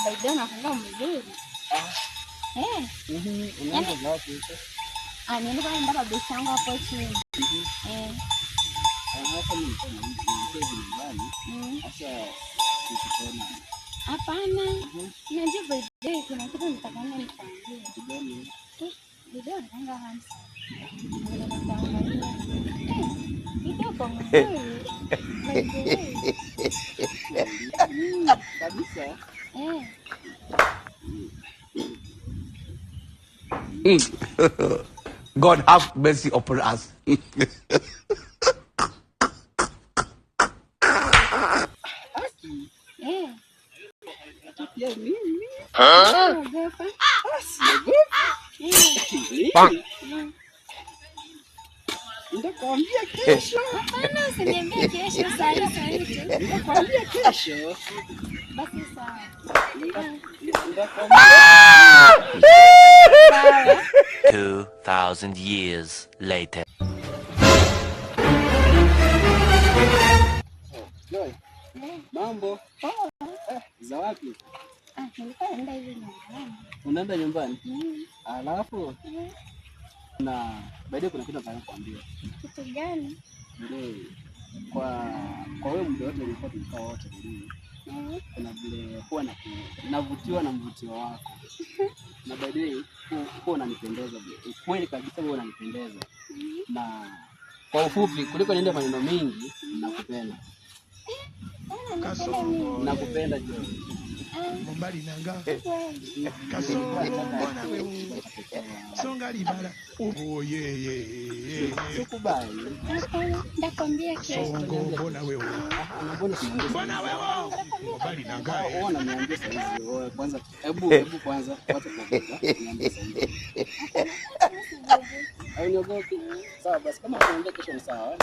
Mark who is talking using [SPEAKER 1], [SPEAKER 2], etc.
[SPEAKER 1] baidona kanga mzuri.
[SPEAKER 2] Unaanza wapi huko?
[SPEAKER 1] Nilikuwa naenda kwa besi yangu hapo chini.
[SPEAKER 2] Hapa ni nyumbani. Sasa tukutana.
[SPEAKER 1] Hapana. Najua birthday kuna kitu nitakana nifanyie.
[SPEAKER 2] Gani?
[SPEAKER 1] Video nanga hansa. Video kwa mzuri.
[SPEAKER 2] Kabisa.
[SPEAKER 3] God have mercy upon us.
[SPEAKER 2] Nitakwambia kesho.
[SPEAKER 1] Hapana, usiniambie kesho, saa hii.
[SPEAKER 2] Nitakwambia kesho.
[SPEAKER 1] Basi sawa.
[SPEAKER 4] 2,000 years later.
[SPEAKER 2] Mambo. Za wapi?
[SPEAKER 1] Nilikuwa naenda hivi nyumbani.
[SPEAKER 2] Unaenda nyumbani? Alafu na baadaye kuna kitu nataka kuambia.
[SPEAKER 1] Kitu gani?
[SPEAKER 2] Ndio. Kwa wewe muda wote ulikuwa tunakaa wote ndio. Kuna vile huwa navutiwa na mvutio wako. Na baadaye huwa unanipendeza. Kweli kabisa wewe unanipendeza. Na kwa ufupi kuliko niende maneno mengi nakupenda. Nakupenda Joy.
[SPEAKER 5] Mbali nanga. Mbona wewe? Songa libala. Oh yeah.
[SPEAKER 2] Sikubali.
[SPEAKER 1] Ndakwambia kesho.
[SPEAKER 5] Mbona wewe? Mbona wewe? Mbali nanga.
[SPEAKER 2] Ona niambie sasa hivi. Kwanza hebu kwanza wacha kuongea. Niambie sasa hivi. Au niogopi? Sawa basi kama tunaongea kesho ni sawa.